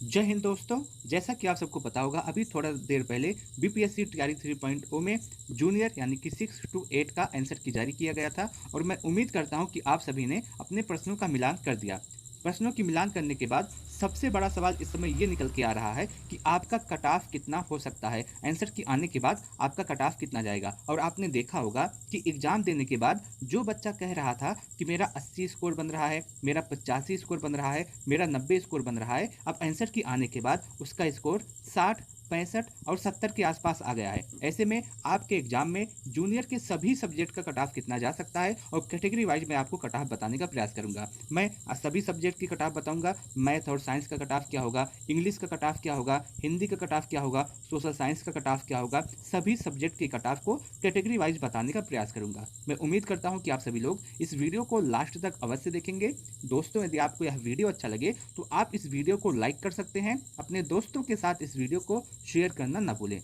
जय हिंद दोस्तों। जैसा कि आप सबको पता होगा, अभी थोड़ा देर पहले बीपीएससी टीआरई 3.0 में जूनियर यानी कि 6 to 8 का आंसर की जारी किया गया था और मैं उम्मीद करता हूं कि आप सभी ने अपने प्रश्नों का मिलान कर दिया। प्रश्नों की मिलान करने के बाद सबसे बड़ा सवाल इस समय ये निकल के आ रहा है कि आपका कट ऑफ कितना हो सकता है। आंसर की आने के बाद आपका कट ऑफ कितना जाएगा। और आपने देखा होगा कि एग्जाम देने के बाद जो बच्चा कह रहा था कि मेरा 80 स्कोर बन रहा है, मेरा 85 स्कोर बन रहा है, मेरा 90 स्कोर बन रहा है, अब आंसर की आने के बाद उसका स्कोर 60, 65 और 70 के आसपास आ गया है। ऐसे में आपके एग्जाम में जूनियर के सभी सब्जेक्ट का कट ऑफ कितना जा सकता है और कैटेगरी वाइज मैं आपको कट ऑफ बताने का प्रयास करूंगा। मैं सभी सब्जेक्ट की कट ऑफ बताऊंगा। मैथ और साइंस का कट ऑफ क्या होगा, इंग्लिश का कट ऑफ क्या होगा, हिंदी का कट ऑफ क्या होगा, सोशल साइंस का कट ऑफ क्या होगा, सभी सब्जेक्ट के कट ऑफ को कैटेगरी वाइज बताने का प्रयास करूंगा। मैं उम्मीद करता हूं कि आप सभी लोग इस वीडियो को लास्ट तक अवश्य देखेंगे। दोस्तों, यदि आपको यह वीडियो अच्छा लगे तो आप इस वीडियो को लाइक कर सकते हैं। अपने दोस्तों के साथ इस वीडियो को शेयर करना ना भूलें।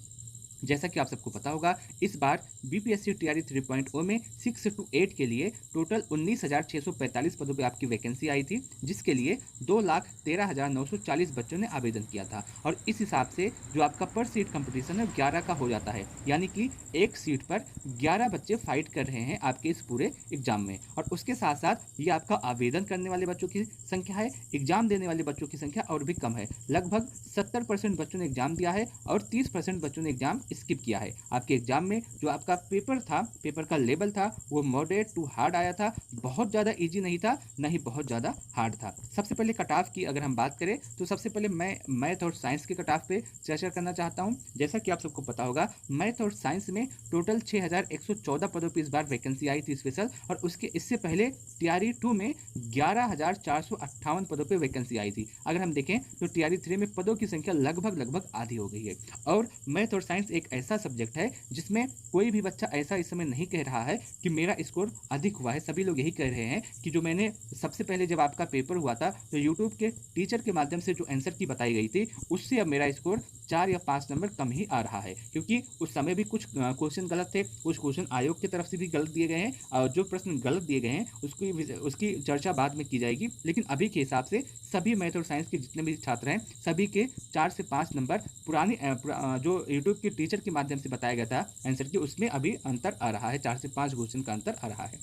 जैसा कि आप सबको पता होगा, इस बार बीपीएससी टीआरई 3.0 में 6 to 8 के लिए टोटल 19,645 पदों पे आपकी वैकेंसी आई थी, जिसके लिए 2,13,940 बच्चों ने आवेदन किया था। और इस हिसाब से जो आपका पर सीट कंपटीशन है 11 का हो जाता है, यानी कि एक सीट पर 11 बच्चे फाइट कर रहे हैं आपके इस पूरे एग्जाम में। और उसके साथ साथ ये आपका आवेदन करने वाले बच्चों की संख्या है, एग्जाम देने वाले बच्चों की संख्या और भी कम है। लगभग 70% बच्चों ने एग्जाम दिया है और 30% बच्चों ने एग्जाम स्किप किया है। आपके एग्जाम में जो आपका पेपर था, पेपर का लेवल था, वो मॉडरेट टू हार्ड आया था। बहुत ज़्यादा इजी नहीं था, ना ही बहुत ज़्यादा हार्ड था। सबसे पहले कट ऑफ की अगर हम बात करें तो सबसे पहले मैं मैथ और साइंस के कट ऑफ पे चर्चा करना चाहता हूँ। जैसा कि आप सबको पता होगा, मैथ और साइंस में टोटल 6,114 पदों पर इस बार वैकेंसी आई थी स्पेशल। और उसके इससे पहले टीआरई 2 में 11,458 पदों पर वैकेंसी आई थी। अगर हम देखें तो टीआरई 3 में पदों की संख्या लगभग आधी हो गई है। और मैथ और साइंस एक ऐसा सब्जेक्ट है जिसमें कोई भी बच्चा ऐसा इस समय नहीं कह रहा है कि मेरा स्कोर अधिक हुआ है। सभी लोग यही कह रहे हैं कि जो मैंने सबसे पहले जब आपका पेपर हुआ था तो यूट्यूब के टीचर के माध्यम से जो आंसर की बताई गई थी, उससे अब मेरा स्कोर 4 या 5 नंबर कम ही आ रहा है। क्योंकि उस समय भी कुछ क्वेश्चन गलत थे, कुछ क्वेश्चन आयोग की तरफ से भी गलत दिए गए हैं और जो प्रश्न गलत दिए गए हैं उसकी चर्चा बाद में की जाएगी। लेकिन अभी के हिसाब से सभी मैथ और साइंस के जितने भी छात्र हैं, सभी के 4 से 5 नंबर पुरानी जो यूट्यूब के टीचर के माध्यम से बताया गया था आंसर की, उसमें अभी अंतर आ रहा है। 4 से 5 क्वेश्चन का अंतर आ रहा है।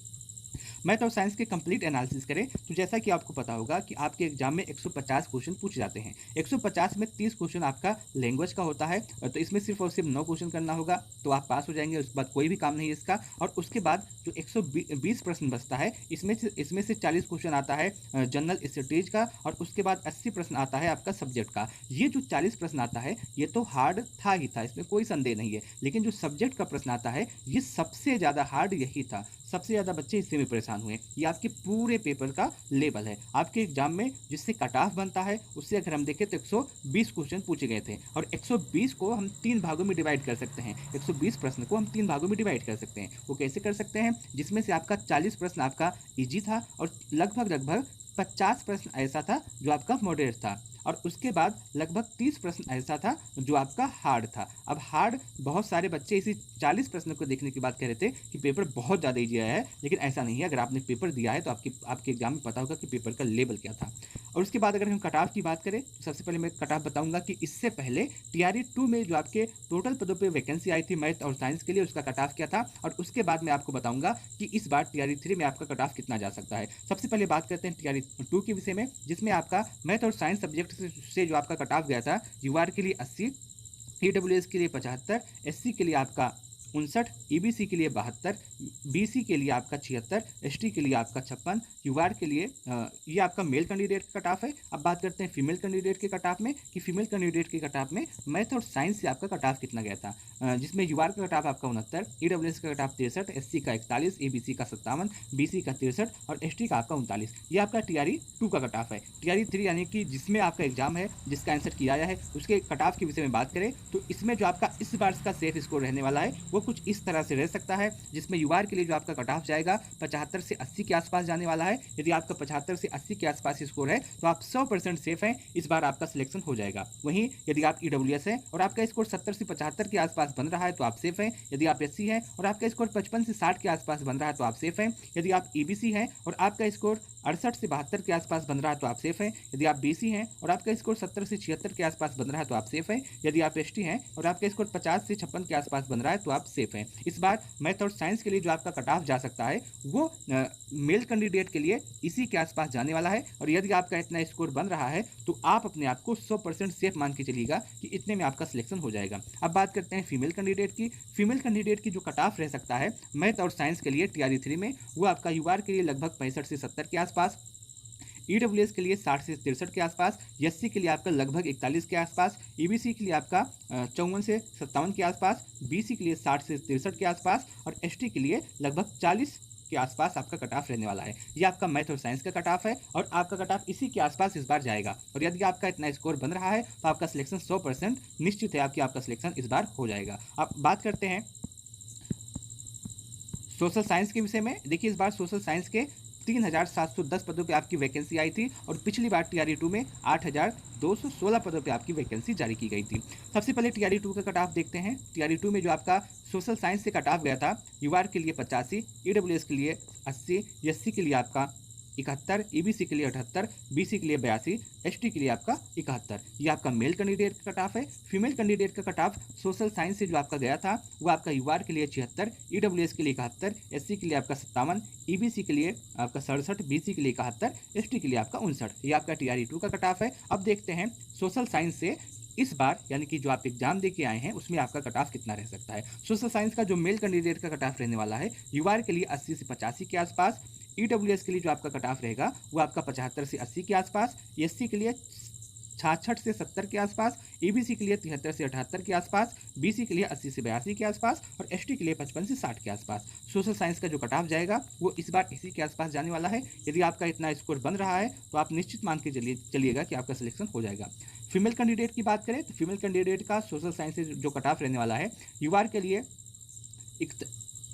मैथ और साइंस के कंप्लीट एनालिसिस करें तो जैसा कि आपको पता होगा कि आपके एग्जाम में 150 क्वेश्चन पूछे जाते हैं। 150 में 30 क्वेश्चन आपका लैंग्वेज का होता है, तो इसमें सिर्फ और सिर्फ 9 क्वेश्चन करना होगा तो आप पास हो जाएंगे। उसके बाद कोई भी काम नहीं है इसका। और उसके बाद जो 120 प्रश्न बचता है, इसमें से 40 क्वेश्चन आता है जनरल स्टडीज का और उसके बाद 80 प्रश्न आता है आपका सब्जेक्ट का। ये जो 40 प्रश्न आता है ये तो हार्ड था ही था, इसमें कोई संदेह नहीं है। लेकिन जो सब्जेक्ट का प्रश्न आता है ये सबसे ज़्यादा हार्ड यही था। सबसे ज़्यादा बच्चे इससे में परेशान हुए। ये आपके पूरे पेपर का लेवल है। आपके एग्जाम में जिससे कट ऑफ बनता है उससे अगर हम देखें तो 120 क्वेश्चन पूछे गए थे और 120 को हम 3 भागों में डिवाइड कर सकते हैं। 120 प्रश्न को हम 3 भागों में डिवाइड कर सकते हैं। वो कैसे कर सकते हैं? जिसमें से आपका 40 प्रश्न आपका ईजी था और लगभग 50 प्रश्न ऐसा था जो आपका मॉडरेट था और उसके बाद लगभग 30 प्रश्न ऐसा था जो आपका हार्ड था। अब हार्ड बहुत सारे बच्चे इसी 40 प्रश्न को देखने के बाद कह रहे थे कि पेपर बहुत ज़्यादा ईजी आया है, लेकिन ऐसा नहीं है। अगर आपने पेपर दिया है तो आपके एग्जाम में पता होगा कि पेपर का लेवल क्या था। और उसके बाद अगर हम कट ऑफ की बात करें तो सबसे पहले मैं कट ऑफ बताऊंगा कि इससे पहले टीआरई 2 में जो आपके टोटल पदों पर वैकेंसी आई थी मैथ और साइंस के लिए, उसका कट ऑफ क्या था। और उसके बाद मैं आपको बताऊंगा कि इस बार टीआरई 3 में आपका कट ऑफ कितना जा सकता है। सबसे पहले बात करते हैं टीआरई 2 के विषय में, जिसमें आपका मैथ और साइंस सब्जेक्ट से जो आपका कट ऑफ गया था, यूआर के लिए 80, ईडब्ल्यूएस के लिए 75, एससी के लिए आपका 59, ईबीसी के लिए 72, बीसी के लिए आपका 76, एसटी के लिए आपका 56, यूआर के लिए ये आपका मेल कैंडिडेट का कट ऑफ है। अब बात करते हैं फीमेल कैंडिडेट के कट ऑफ में कि फीमेल कैंडिडेट के कट ऑफ में मैथ और साइंस से आपका कट ऑफ कितना गया था, जिसमें यूआर का कट ऑफ आपका 69, ईडब्ल्यूएस का कट ऑफ 63, एससी का 41, ईबीसी का 57, बीसी का 63 और एसटी का आपका 39। ये आपका टीआरई 2 का कट ऑफ है। टीआरई 3 यानी कि जिसमें आपका एग्जाम है, जिसका आंसर किया गया है, उसके कट ऑफ के विषय में बात करें तो इसमें जो आपका इस बार का सेफ स्कोर रहने वाला है वो कुछ इस तरह से रह सकता है, जिसमें यूआर के लिए जो आपका कट ऑफ जाएगा 75 से 80 के आसपास जाने वाला है। यदि आपका 75 से 80 के आसपास स्कोर है तो आप 100% सेफ हैं, इस बार आपका सिलेक्शन हो जाएगा। वहीं यदि आप ईडब्ल्यूएस है और आपका स्कोर 70 से 75 के आसपास बन रहा है तो आप सेफ हैं। यदि आप एससी है और आपका स्कोर 55 से 60 के आसपास बन रहा है तो आप सेफ हैं। यदि आप ईबीसी है और आपका स्कोर 68 से 72 के आसपास बन रहा है तो आप सेफ हैं। यदि आप बीसी हैं और आपका स्कोर 70 से 76 के आसपास बन रहा है तो आप सेफ हैं। यदि आप एसटी हैं और आपका स्कोर 50 से 56 के आसपास बन रहा है तो आप सेफ हैं। इस बार मैथ और साइंस के लिए जो आपका कट ऑफ जा सकता है वो मेल कैंडिडेट के लिए इसी के आसपास जाने वाला है। और यदि आपका इतना स्कोर बन रहा है तो आप अपने आप को 100% सेफ मान के चलिएगा कि इतने में आपका सिलेक्शन हो जाएगा। अब बात करते हैं फीमेल कैंडिडेट की। फीमेल कैंडिडेट की जो कट ऑफ रह सकता है मैथ और साइंस के लिए टीआरई 3 में, वो आपका यूआर के लिए लगभग 65 से 70 के आसपास, ईडब्ल्यूएस के लिए 60 से 63 के आसपास, एससी के लिए आपका लगभग 41 के आसपास, ईबीसी के लिए आपका 54 से 57 के आसपास, बीसी के लिए 60 से 63 के आसपास और एसटी के लिए लगभग 40 के आसपास आपका कट ऑफ रहने वाला है। ये आपका मैथ और साइंस का कट ऑफ है और आपका कट ऑफ इसी के आसपास इस बार जाएगा। और यदि आपका इतना स्कोर बन रहा है तो आपका सिलेक्शन 100% निश्चित है, आपका सिलेक्शन इस बार हो जाएगा। अब बात करते हैं सोशल साइंस के विषय में। देखिए इस बार सोशल साइंस के 3710 पदों पे आपकी वैकेंसी आई थी और पिछली बार टीआरई 2 में 8216 पदों पे आपकी वैकेंसी जारी की गई थी। सबसे पहले टीआरई 2 का कट ऑफ देखते हैं। टीआरई 2 में जो आपका सोशल साइंस से कट ऑफ गया था, यूआर के लिए 85, ईडब्ल्यूएस के लिए 80, एससी के लिए आपका 71, ईबीसी के लिए 78, बीसी के लिए 82, एसटी के लिए आपका 71। ये आपका मेल कैंडिडेट का कट ऑफ है। फीमेल कैंडिडेट का कट ऑफ सोशल साइंस से जो आपका गया था वो आपका यूआर के लिए 76, ईडब्ल्यूएस के लिए 71, एससी के लिए आपका 57, ईबीसी के लिए आपका 67, बीसी के लिए 71, एसटी के लिए आपका 59। ये आपका टीआरई 2 का कट ऑफ है। अब देखते हैं सोशल साइंस से इस बार यानी कि जो आप एग्जाम दे के आए हैं उसमें आपका कट ऑफ कितना रह सकता है। सोशल साइंस का जो मेल कैंडिडेट का कट ऑफ रहने वाला है, यूआर के लिए 80 से 85 के आसपास, ईडब्ल्यूएस के लिए जो आपका कट ऑफ रहेगा वो आपका 75 से 80 के आसपास, एससी के लिए 66 से 70 के आसपास, ईबीसी के लिए 73 से 78 के आसपास, बीसी के लिए 80 से 82 के आसपास और एसटी के लिए 55 से 60 के आसपास। सोशल साइंस का जो कट ऑफ जाएगा वो इस बार इसी के आसपास जाने वाला है। यदि आपका इतना स्कोर बन रहा है तो आप निश्चित मान के चलिएगा कि आपका सिलेक्शन हो जाएगा। फीमेल कैंडिडेट की बात करें तो फीमेल कैंडिडेट का सोशल साइंस से जो कट ऑफ रहने वाला है, यूआर के लिए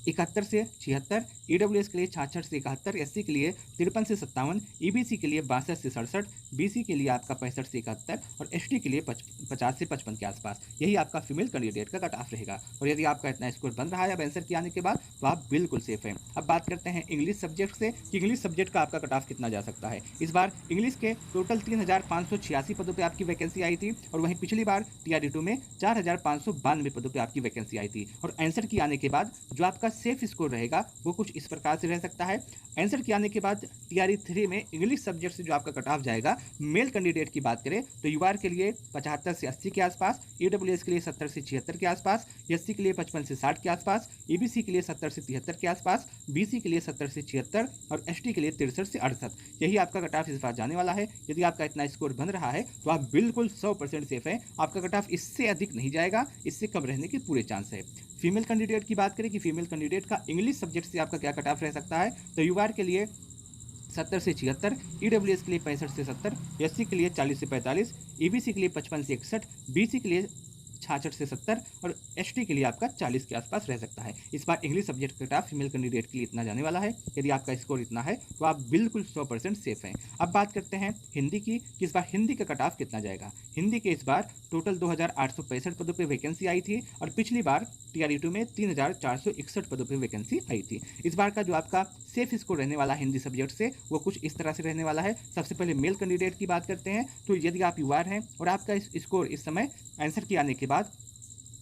71 से 76, ईडब्ल्यूएस के लिए 66 से 71, एससी के लिए 53 से 57, ईबीसी के लिए 62 से 67, बीसी के लिए आपका 65 से 71 और एसटी के लिए 50 से 55 के आसपास। यही आपका फीमेल कैंडिडेट का कट ऑफ रहेगा। और यदि आपका इतना स्कोर बन रहा है अब आंसर के आने के बाद तो आप बिल्कुल सेफ हैं। अब बात करते हैं इंग्लिश सब्जेक्ट से कि इंग्लिश सब्जेक्ट का आपका कट ऑफ कितना जा सकता है। इस बार इंग्लिश के टोटल 3586 पदों पर आपकी वैकेंसी आई थी और वहीं पिछली बार टीआरई 2 में 4592 पदों पर आपकी वैकेंसी आई थी। और आंसर की आने के बाद जो आपका सेफ स्कोर रहेगा वो कुछ इस प्रकार से रह सकता है। आंसर के आने के बाद टीआरई 3 में इंग्लिश सब्जेक्ट से जो आपका कट ऑफ जाएगा, मेल कैंडिडेट की बात करें तो यूआर के लिए 75 से 80 के आसपास, ईडब्ल्यूएस के लिए 70 से 76 के आसपास, एससी के लिए 55 से 60 के आसपास, ईबीसी के लिए 70 से 73 के आसपास, बीसी के लिए 70 से 76 और एसटी के लिए 63 से 68। यही आपका कट ऑफ इस बार जाने वाला है। यदि आपका इतना स्कोर बन रहा है तो आप बिल्कुल 100% सेफ है। आपका कट ऑफ इससे अधिक नहीं जाएगा, इससे कम रहने के पूरे चांस है। फीमेल कैंडिडेट की बात करें कि फीमेल कैंडिडेट का इंग्लिश सब्जेक्ट से आपका क्या कट ऑफ रह सकता है, तो यूआर के लिए 70 से 76, ईडब्ल्यूएस के लिए 65 से 70, एससी के लिए 40 से 45, ईबीसी के लिए 55 से 61, बीसी के लिए 66 से 70 और एसटी के लिए आपका 40 के आसपास रह सकता है। इस बार इंग्लिश सब्जेक्ट का कट ऑफ फीमेल कैंडिडेट के लिए इतना जाने वाला है। यदि आपका स्कोर इतना है तो आप बिल्कुल 100% सेफ हैं। अब बात करते हैं हिंदी की कि इस बार हिंदी का कट ऑफ कितना जाएगा। हिंदी के इस बार टोटल 2865 पदों पर वैकेंसी आई थी और पिछली बार टीआरई 2 में 3461 पदों पर वैकेंसी आई थी। इस बार का जो आपका सेफ स्कोर रहने वाला हिंदी सब्जेक्ट से वो कुछ इस तरह से रहने वाला है। सबसे पहले मेल कैंडिडेट की बात करते हैं तो यदि आप यूआर हैं और आपका इस स्कोर इस समय आंसर के आने के बाद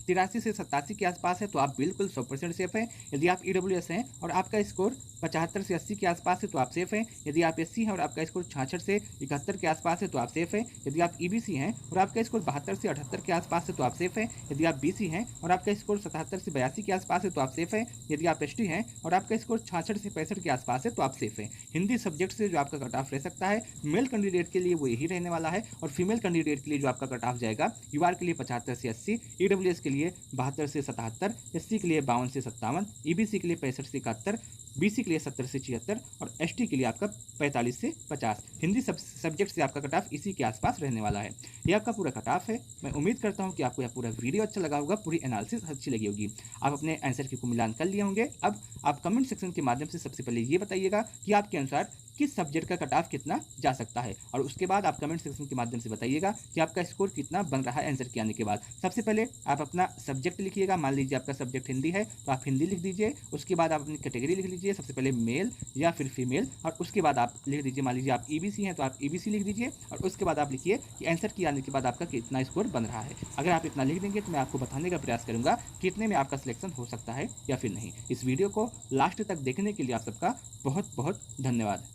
83 से 87 के आसपास है तो आप बिल्कुल 100% सेफ हैं। यदि आप ईडब्ल्यूएस हैं और आपका स्कोर 75 से 80 के आसपास है तो आप सेफ हैं। यदि आप एससी हैं और आपका स्कोर 66 से 71 के आसपास है तो आप सेफ हैं। यदि आप ईबीसी हैं और आपका स्कोर 72 से 78 के आसपास है तो आप सेफ हैं। यदि आप बीसी हैं और आपका स्कोर 77 से 82 के आसपास है तो आप सेफ हैं। यदि आप एसटी हैं और आपका स्कोर 66 से 65 के आसपास है तो आप सेफ हैं। हिंदी सब्जेक्ट से जो आपका कट ऑफ रह सकता है मेल कैंडिडेट के लिए वो यही रहने वाला है और फीमेल कैंडिडेट के लिए जो आपका कट ऑफ जाएगा, यूआर के लिए 75 से 80, ईडब्ल्यूएस के लिए 72 से 77, एससी के लिए 52 से 57, ईबीसी के लिए 65 से 71, बीसी के लिए 70 से 76 और एसटी के लिए आपका 45 से 50। हिंदी सब्जेक्ट से आपका कट ऑफ इसी के आसपास रहने वाला है। ये आपका पूरा कट ऑफ है। मैं उम्मीद करता हूँ कि आपको यह पूरा वीडियो अच्छा लगा होगा, पूरी एनालिसिस अच्छी लगी होगी। आप अपने आंसर की को मिलान कर लिए होंगे। अब आप कमेंट सेक्शन के माध्यम से सबसे पहले ये बताइएगा कि आपके अनुसार किस सब्जेक्ट का कट ऑफ कितना जा सकता है। और उसके बाद आप कमेंट सेक्शन के माध्यम से बताइएगा कि आपका स्कोर कितना बन रहा है आंसर के आने के बाद। सबसे पहले आप अपना सब्जेक्ट लिखिएगा। मान लीजिए आपका सब्जेक्ट हिंदी है तो आप हिंदी लिख दीजिए। उसके बाद आप अपनी कैटेगरी लिख लीजिए, सबसे पहले मेल या फिर फीमेल, और उसके बाद आप लिख दीजिए, मान लीजिए आप ईबीसी हैं तो आप ईबीसी लिख दीजिए। और उसके बाद आप लिखिए कि आंसर के आने के बाद आपका कितना स्कोर बन रहा है। अगर आप इतना लिख देंगे तो मैं आपको बताने का प्रयास करूंगा कितने में आपका सिलेक्शन हो सकता है या फिर नहीं। इस वीडियो को लास्ट तक देखने के लिए आप सबका बहुत बहुत धन्यवाद।